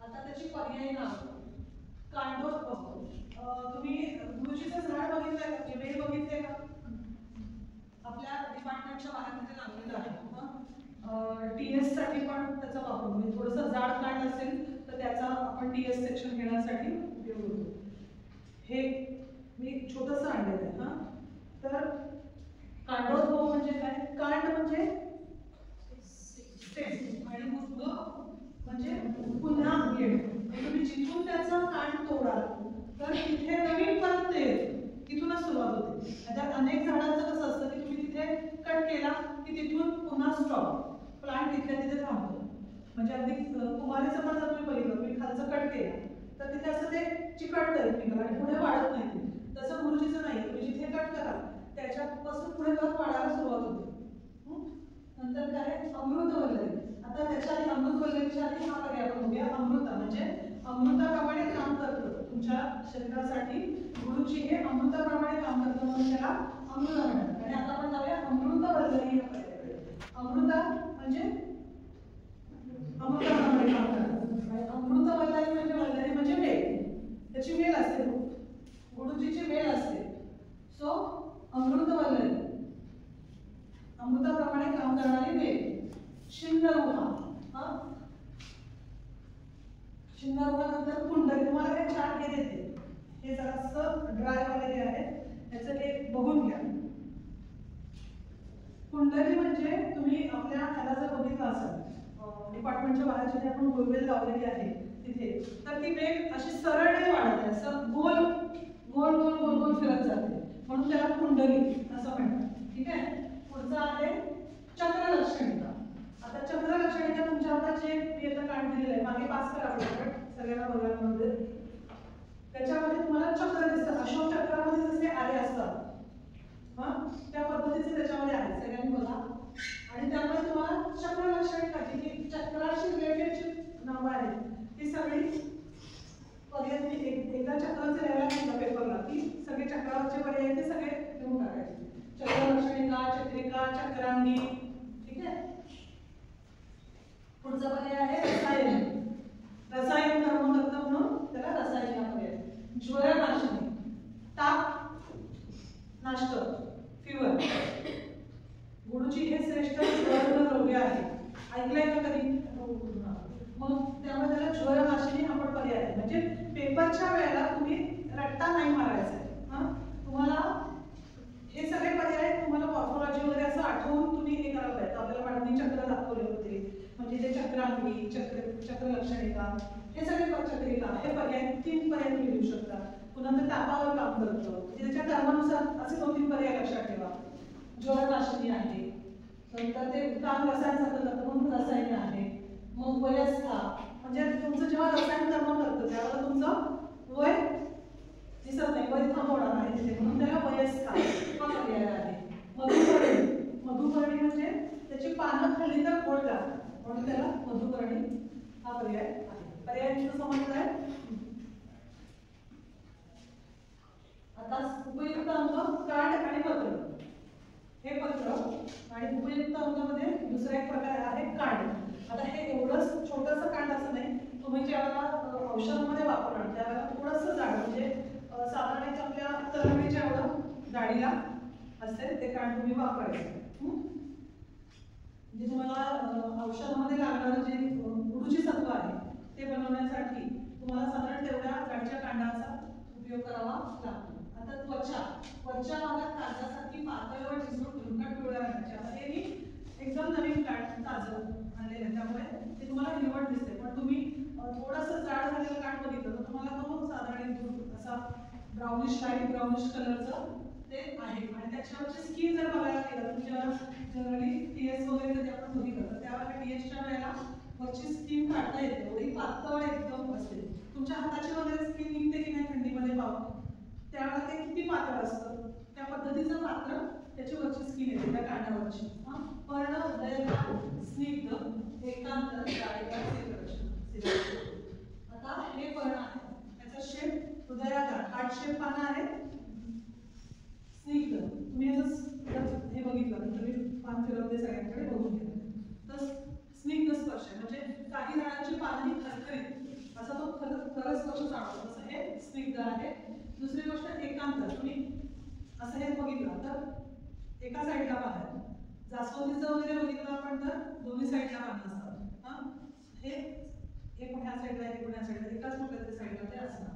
आता त्याची पर्यायी नाव कांडोत्पव. तुम्ही गुरुजीचं झाड बघितलंय का, वेल बघितले का? आपल्या डिपार्टमेंटच्या बाहेर तिथे लागलेलं आहे. टीएस साठी पण त्याचा वापर, म्हणजे थोडंसं जाड कांड असेल तर त्याचा आपण टीएस सेक्शन घेण्यासाठी उपयोग होतो. हे मी छोटंसं आणलेलं आहे. हा, तर कांडोत्पव म्हणजे काय? कांड म्हणजे स्टेम आणि उद्भव म्हणजे पुन्हा येणं. तुम्ही जिथून त्याचा कांड तोडाल तर तिथे नवीन परत येईल, तिथूनच सुरुवात होते. त्याच्यात अनेक झाडांचं कसं असतं की तुम्ही तिथे कट केला की तिथून पुन्हा स्टॉप, प्लांट तिथल्या तिथे थांबतो. म्हणजे अगदी कुमारीचं पण जर तुम्ही बघितलं, तुम्ही खालचं कट केलं तर तिथे असं ते चिकटतं एकमेकाला आणि पुढे वाढत नाही. तसं गुरुजीचं नाही, तुम्ही जिथे कट कराल त्याच्यापासून पुढे परत वाढायला सुरुवात होते. नंतर काय? अमृतवल्लरी. आता त्याच्या आधी अमृतवल्लरीच्या आधी हा पर्याय आपण बघूया. अमृता म्हणजे अमृताप्रमाणे काम करतं तुमच्या शरीरासाठी. गुरुजी हे अमृताप्रमाणे काम करतं म्हणून त्याला अमृता म्हणतात. आणि आता आपण जाऊया अमृतवल्लरी या पर्यायाकडे. अमृता म्हणजे अमृताप्रमाणे काम करतात. अमृतवल्लरी म्हणजे वल्लरी म्हणजे वेल, त्याची वेल असते, गुरुजीची वेल असते. सो अमृतवल्लरी अमृताप्रमाणे काम करणारी वेल. शिंदरुहा. शिंदरुहा नंतर कुंडली. तुम्हाला हे चार्ट हे देते, हे जरासं ड्राय वाले आहेत, त्याचं हे बघून घ्या. कुंडली म्हणजे तुम्ही आपल्या ह्याला जर बघितलं असेल डिपार्टमेंटच्या बाहेर जिथे आपण गोलवेल लावलेली आहे तिथे, तर ती वेल अशी सरळ नाही वाढत आहे, असं गोल गोल गोल गोल गोल फिरत जाते, म्हणून त्याला कुंडली असं म्हणतात. ठीक आहे. पुढचं आहे चक्रलक्षणिका. आता चक्रलक्षणिका तुमच्या हातात जे याचं कांड दिलेलं आहे, मागे पास करा आपण सगळ्यांना बघायला. त्याच्यामध्ये तुम्हाला चक्र दिसतं. अशोक चक्रामध्ये जसे आरे असतात त्या पद्धतीचे त्याच्यामध्ये आहे, सगळ्यांनी बघा. आणि त्यामुळे तुम्हाला चक्रलक्षणिका जी चक्राशी रिलेटेड जी नावं आहेत ती सगळी पर्याय तुम्ही एकदा चक्राचे लिहायला घेतलं पेपरला की सगळे चक्रावरचे पर्याय ते सगळे लिहून टाकायचे. चक्रलक्षणिका, चक्रिका, चक्रांगी. ठीक आहे. पुढचा पर्याय आहे रसायन. रसायन कर्म करतं म्हणून त्याला रसायन हा पर्याय. ज्वरनाशिनी, ताप नाशक, फिवर. गुरुजी हे श्रेष्ठ ज्वरद्रव्य आहे, ऐकलंय का कधी? मग त्यामुळे त्याला ज्वरनाशिनी हा पण पर्याय आहे. म्हणजे पेपरच्या वेळेला तुम्ही रट्टा नाही मारायचा आहे. तुम्हाला हे सगळे पर्याय तुम्हाला मॉर्फोलॉजी वगैरे असं आठवून तुम्ही हे करायला पाहिजे. आपल्याला मॅडमनी चक्र दाखवले होते, म्हणजे ते चक्रांगी, चक्रलक्षणिका, हे सगळे चक्रिका, हे पर्याय 3 पर्याय तुम्ही लिहू शकता. पुन्हा ते तापावर काम करतं, म्हणजे त्याच्या कर्मानुसार असे 2-3 पर्याय लक्षात ठेवा. ज्वरनाशिनी आहे, नंतर ते काम रसायनसारखं करतं म्हणून रसायन आहे. मग वयस्था म्हणजे तुमचं जेव्हा रसायन कर्म करतं त्यावेळेला तुमचं वय दिसत नाही, वय थांबवणार आहे तिथे, म्हणून त्याला वयस्था हा पर्याय आहे. मधुपर्णी. मधुपर्णी म्हणजे त्याची पानं खाली तर गोड लागतात, म्हणून त्याला मधुपर्णी हा पर्याय आहे. पर्यायांचं समजलं आहे. आता उपयुक्त अंग कांड आणि पत्र. हे पत्र आणि उपयुक्त अंगामध्ये दुसरा एक प्रकार आहे कांड. आता हे एवढंच छोटंसं कांड असं नाही, तुम्ही ज्यावेळेला औषधामध्ये वापरणार त्यावेळेला थोडंसं जाड, म्हणजे साधारण आपल्या तरंगीच्या एवढं जाडीला असेल ते कांड तुम्ही वापरायचं. म्हणजे तुम्हाला औषधामध्ये लागणारं जे गुरुजी सत्व आहे ते बनवण्यासाठी तुम्हाला साधारण तेवढ्या जाडीच्या कांडाचा उपयोग करावा लागतो. आता त्वचा. वरच्या भागात कागदासारखी पातळवर ठिसून ढुंकट पिवळ्या रंगाची. आता हे मी एकदम नवीन कांड ताजं आणलेलं आहे त्यामुळे ते तुम्हाला हिरवट दिसते, पण तुम्ही थोडंसं जाड झालेलं कांड बघितलं तर तुम्हाला तो साधारण असा ब्राउनिश लाईट ब्राउनिश कलरचं ते आहे. आणि त्याच्यावरची स्किन जर बघायला गेलं तुमच्या जनरली टीएस वगैरे जर आपण बघितलं तर त्यावेळेला टीएसच्या वेळेला वरची स्किन काढता येते, एवढी पातळ एकदम असते. तुमच्या हाताची वगैरे स्किन निघते की नाही थंडीमध्ये पाहून, त्यावेळेला ते किती पातळ असतं त्या पद्धतीचं पात्र त्याची वरची स्किन येते त्या कांडावरची. पर्ण हृदयकार, स्निग्ध, एकांत, आता हे पर्ण आहे, त्याचा शेप हृदयाकार हार्ट शेप पानं आहे. स्निग्ध, तुम्ही हे बघितलं तर तुम्ही पान फिरवते सगळ्यांकडे बघून घ्या. तर स्निग्ध स्पर्श म्हणजे काही झाडांची पानं ही खरखरीत असं कसं जाणवतं तसं हे स्निग्ध आहे. दुसरी गोष्ट एकांत. तुम्ही असं हे बघितलं तर एका साईडला पान आहे. जास्वंदीचं वगैरे बघितलं आपण तर दोन्ही साईडला पानं असतात. हा हे पण ह्या साईडला हे पण ह्या साईडला एकाच कुठल्या तरी साईडला ते असणार.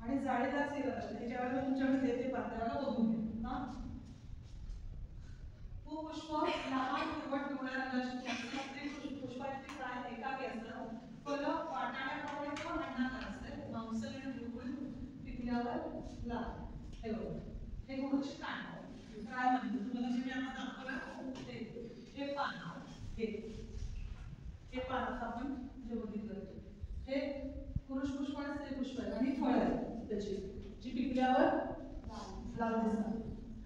आणि जाळीदार सिरप असते ज्या वेळेला तुमच्याकडे देते पात्राला बघून घे. हा पुष्प लहान हिरवट पिवळ्या रंगाची पुष्पाची काय एकाकी असतात. फळं वाटाण्याप्रमाणे किंवा अंडाकार असते. मांसल आणि गुळगुळ पिकल्यावर लाल. हे बघा हे गुळूची कांड काय म्हणते तुम्हाला जे मी आता दाखवलं हे पान हे पानात आपण जे बघितलं हे पुरुष पुष्प आणि स्त्री पुष्प आहे आणि फळ आहे त्याची जी पिकल्यावर लाल दिसतात.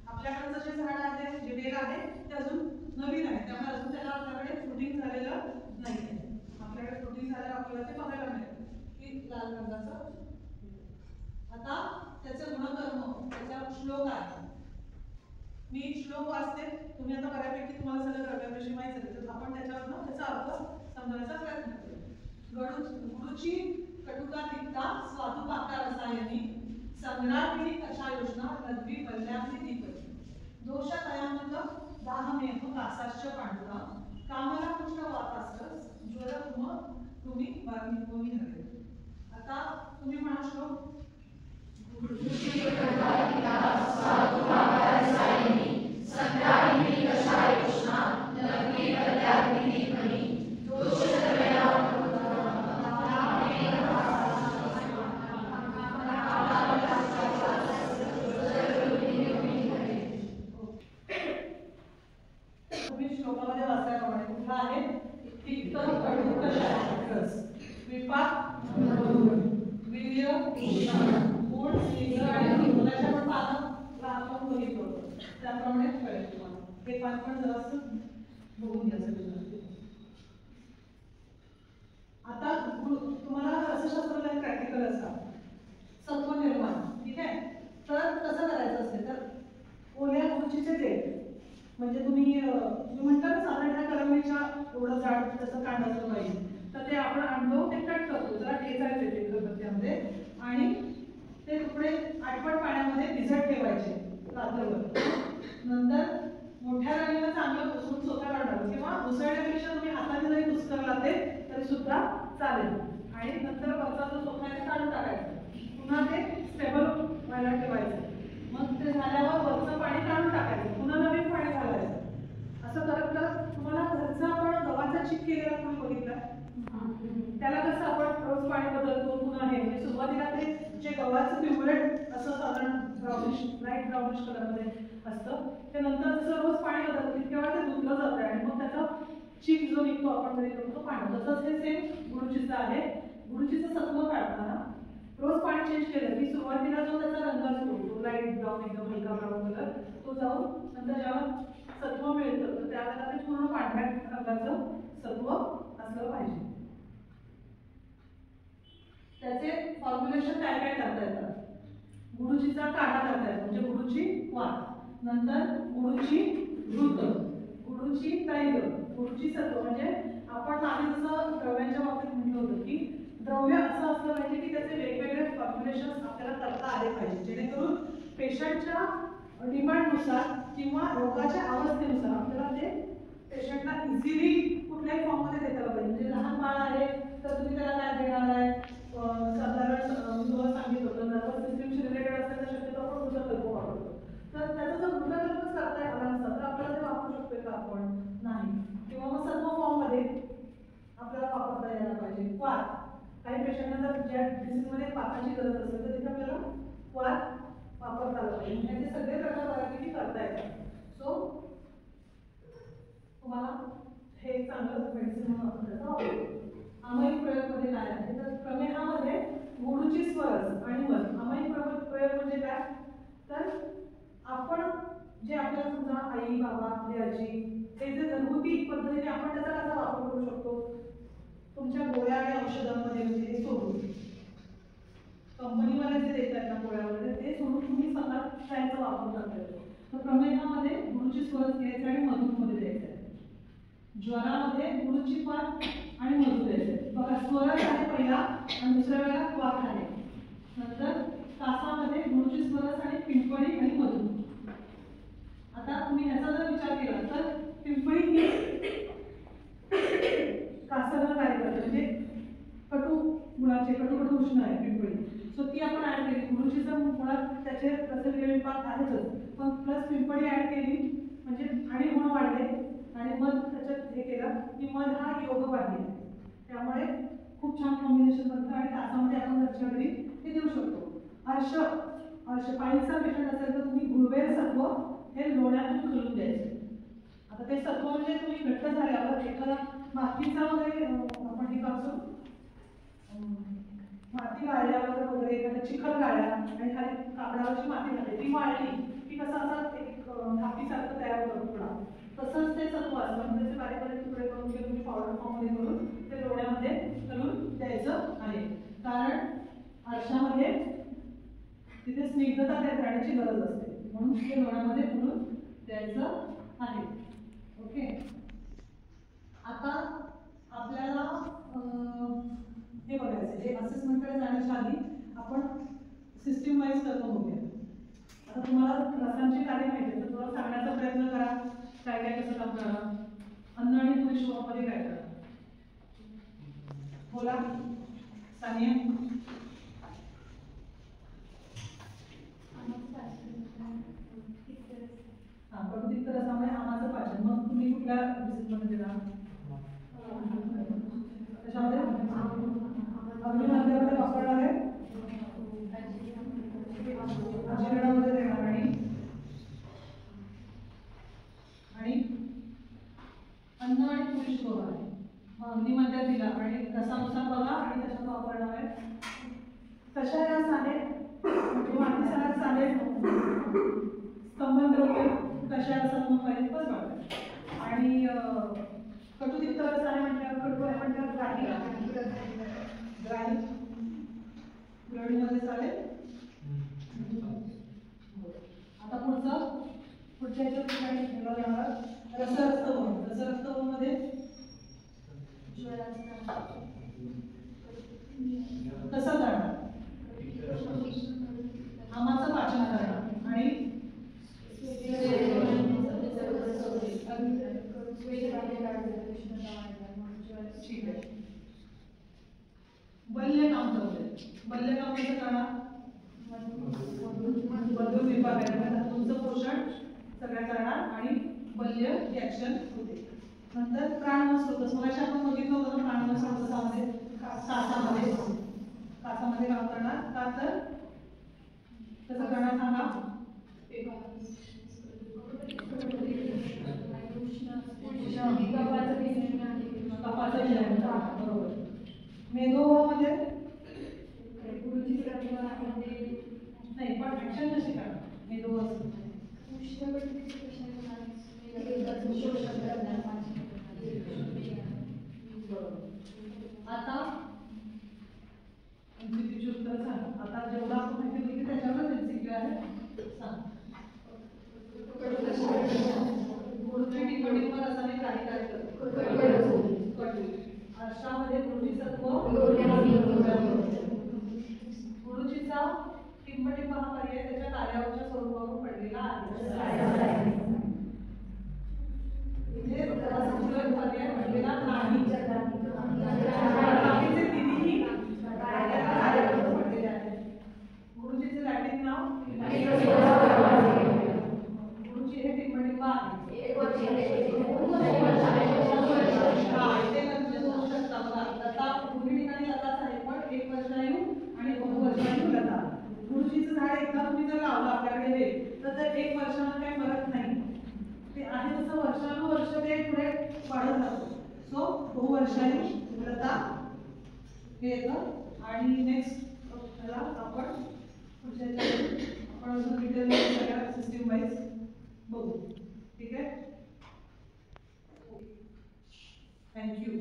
आपल्याकडचं जे झाड आहे जे वेल आहे ते अजून नवीन आहे त्यामुळे अजून त्याला आपल्याकडे फ्रुटिंग झालेलं नाही आहे. आपल्याकडे फ्रुटिंग झालेलं आपल्याला ते बघायला मिळेल की लाल रंगाचं. आता त्याचे गुणधर्म त्याचा श्लोक आहे. मी श्लोक वाचते तुम्ही आता बऱ्यापैकी तुम्हाला सगळं द्रव्याविषयी माहिती झाली तर आपण त्याच्यावरनं त्याचा अर्थ समजण्याचा प्रयत्न करूया. गुळूची कटुका तिक्ता स्वादुपाका रसायनी संग्रामिणी कषायोष्णा लघवी मल्याग्नी दीपती दोषादयामृत दाहमेघ कासाश्च पांडुरा कामला कृष्ण वातास्त्र ज्वरकुम कृमी वाग्निभूमी हवे. आता तुम्ही म्हणा श्लोक. श्लोकामध्ये वाचल्याप्रमाणे कुठला आहे तिक्त कडू कषाय विपाक वीर्य गुण स्निग्ध आणि मुलाच्या पण पानं आपण बघितलं होतं त्याप्रमाणे कळेल तुम्हाला. हे पान पण जरासं बघून घ्या सगळं. आता तुम्हाला रसशास्त्राला प्रॅक्टिकल असतात सत्व निर्माण ठीक आहे. तर कसं करायचं असते तर ओल्या गुळचीचे तेल म्हणजे तुम्ही म्हणता ना साधारण ह्या करंगीच्या एवढं जाड जसं कांड असलं पाहिजे तर ते आपण आणतो ते कट करतो जरा ठेचायचे ते खलबत्त्यामध्ये आणि ते तुकडे आटपट पाण्यामध्ये भिजत ठेवायचे रात्रभर. नंतर मोठ्या राणीला चांगलं पुसून चोथा काढावं किंवा उसळण्यापेक्षा तुम्ही हाताने जरी पुसकरला ते तरी सुद्धा चालेल. आणि नंतर वरचा जो चोथा आहे काढून टाकायचं. पुन्हा ते स्टेबल व्हायला ठेवायचं. मग ते झाल्यावर वरचं पाणी काढून टाकायचं पुन्हा नवीन पाणी घालायचं. असं करत करत तुम्हाला घरचा आपण गव्हाचा चिक केलेला कोणी बघितला त्याला कसं आपण रोज पाणी बदलतो पुन्हा हे म्हणजे सुरुवातीला ते जे गव्हाचं पिवळट असं साधारण ब्राउनिश लाईट ब्राउनिश कलरमध्ये असतं ते नंतर जसं रोज पाणी बदलतं तितक्या वेळा ते धुतलं जातं आणि मग त्याचा चिक जो निघतो आपण घरी करतो पाणी तसंच हे सेम गुळूचीचं आहे. गुळूचीचं सत्व काढताना रोज पाणी चेंज केलं की सुरुवातीला जो त्याचा रंग असतो तो लाईट ब्राऊन एकदम हलका ब्राऊन कलर तो जाऊन नंतर जेव्हा सत्व मिळतं तर त्यावेळेला ते पूर्ण पांढऱ्या रंगाचं सत्व असलं पाहिजे. त्याचे फॉर्म्युलेशन काय काय करता येतात. गुळूचीचा काढा करता येतो म्हणजे गुळूची वात नंतर गुळूची घृत गुळूची तैल गुळूची सत्व म्हणजे आपण आधी जसं द्रव्यांच्या बाबतीत म्हटलं होतं की द्रव्य असं असलं पाहिजे की त्याचे वेगवेगळे फॉर्म्युलेशन आपल्याला करता आले पाहिजे जेणेकरून पेशंटच्या डिमांडनुसार किंवा रोगाच्या अवस्थेनुसार आपल्याला ते पेशंटला इझिली कुठल्याही फॉर्ममध्ये देता आलं पाहिजे. म्हणजे लहान बाळ आहे तर तुम्ही त्याला काय देणार आहे साधारण मी तुम्हाला सांगितलं होतं नर्वस सिस्टीमशी रिलेटेड असेल तर शक्यतो आपण मृतकल्प वापरतो. तर त्याचा जर मृतकल्पच करता आला नसता तर आपल्याला ते वापरू शकतोय का आपण नाही. किंवा मग सर्व फॉर्ममध्ये आपल्याला वापरता यायला पाहिजे. वात काही पेशंटना जर ज्या डिसीजमध्ये वाताची गरज असेल तर तिथे आपल्याला वात वापरता आला पाहिजे. म्हणजे सगळे प्रकार बऱ्यापैकी करता येतात. सो तुम्हाला हे चांगलं मेडिसिन म्हणून आपण त्याचा वापरतो. आमयिक प्रयोगमध्ये काय आहे तर प्रमेहामध्ये गुळूची स्वरस आणि मध. आमयिक प्रयोग म्हणजे काय तर आपण जे आपल्याला समजा आई बाबा आपली आजी हे जे घरगुती पद्धतीने आपण त्याचा कसा वापर करू शकतो. तुमच्या गोळ्या आणि औषधांमध्ये म्हणजे हे सोडून कंपनीवाले जे देतात ना गोळ्या वगैरे ते सोडून तुम्ही स्वतः त्याचा वापर करता येतो. तर प्रमेहामध्ये गुळूची स्वरस घ्यायची आणि मधूमध्ये द्यायचं आहे. ज्वरामध्ये गुळूची पात आणि मधू द्यायचं. बघा स्वरस आहे पहिला आणि दुसऱ्या वेळेला वात आहे. नंतर कासामध्ये गुरुची सरस आणि पिंपळी आणि मधु. आता तुम्ही ह्याचा जर विचार केला तर पिंपळी ही कासाला कार्य करते, म्हणजे कटू गुणाचे कटू उष्ण आहे पिंपळी. सो ती आपण ऍड केली. गुरुचीचा मुळात त्याचे तसे वेगळे विभाग आहेतच, पण प्लस पिंपळी ऍड केली म्हणजे आणि गुण वाढले आणि मध त्याच्यात हे केलं की मध हा योग वाढले. त्यामुळे खूप छान कॉम्बिनेशन बनतं आणि कासामध्ये आपण घरच्या घरी हे देऊ शकतो. पायलचा पेशंट असेल तर तुम्ही गुळवेल सत्व हे लोण्यातून घालून द्यायचे. आता ते सत्व म्हणजे तुम्ही घट्ट झाल्यावर एखादा मातीचा वगैरे आपण हे करतो, माती वाळल्यावर वगैरे एखादा चिखल गाळला आणि खाली कापडावरची माती घातली, ती वाळली की कसं असं एक थापीसारखं तयार होतं तुकडा, तसंच ते सत्व असतं. त्याचे बारीक बारीक तुकडे करून घेऊन तुम्ही पावडर फॉर्ममध्ये करून ते लोण्यामध्ये घालून द्यायचं आहे. कारण आरशामध्ये तिथे स्निग्धता राहण्याची गरज असते, म्हणून ते लोण्यामध्ये घालून द्यायचं आहे. ओके. आता आपल्याला हे बघायचं, हे असेसमेंटकडे जाण्याच्या आधी आपण सिस्टीम वाईज करतो बघूया. आता तुम्हाला रसांची कार्य माहिती आहे तर तुम्हाला सांगण्याचा प्रयत्न करा काय काय कसं काम करा. अन्न आणि पुरुष मध्ये काय करा बोला सानिया. हा प्रकृतिक रसामुळे आमाचं पाचन. मग तुम्ही कुठल्या डिसिप्लिनमध्ये दिला त्याच्यामध्ये अग्निमध्यामध्ये वापरणार आहे, अजिरणामध्ये देणार आणि अन्न आणि पुरुष बघा. मग अग्निमध्यात दिला आणि रसानुसार बघा आणि त्याच्यात वापरणार आहे. कशा या साने म्हणजे मातीसारा साने स्तंभन द्रव्य कशा रसात्मक पाहिजे पण वाटतं. आणि कटुतिक्त रस आहे म्हटल्यावर कडू आहे म्हटल्यावर ग्राही ग्रहणीमध्ये चालेल. आता पुढच्या याच्यात ठिकाणी ठेवला जाणार रसरक्तवन. रसरक्तवन मध्ये कसं करणार, आमाचं पाचन करणार आणि ठीक आहे. बल्य काम करतोय. बल्य काम कसं करणार, मधुर विभाग आहे तुमचं पोषण सगळं करणार आणि बल्य ऍक्शन होते. नंतर प्राणस्रोत. मगाशी आपण बघितलं होतं ना प्राणस्रोतामध्ये कासामध्ये काम करणार. का तर कसं करणार सांगा. बरोबर. मेदोमध्ये नाही पण ऍक्शन कशी करणार मेदो. आता एमसीक्यूची उत्तर सांग. आता जेवढा आपण माहिती दिली त्याच्यावरच एमसीक्यू आहे. सांग. गुरुची टिंबटिंब रसाने काही कार्य करतो. आरशामध्ये गुरुची सत्व गुरुचीचा टिंबटिंब हा पर्याय त्याच्या कार्यावरच्या स्वरूपावर पडलेला आहे. इथे पर्याय पडलेला नाही. तिन्ही पडलेले आहेत. गुरुचीचे लॅटिन नाव गुरुची हे टिंबटिंब आहे. एक वर्षायू आणि बहुवर्षायू लता. गुरुचीचं झाड एकदा तुम्ही जर लावलं आपल्याकडे तर 1 वर्षानं काही मरत नाही. ते आहे तसं वर्षानुवर्ष ते पुढे वाढत जातं. सो बहुवर्षायू लता हे येतं. आणि नेक्स्ट आपण पुढच्या आपण अजून डिटेल सगळ्या सिस्टीम वाईज बघू. ठीक आहे. थँक्यू.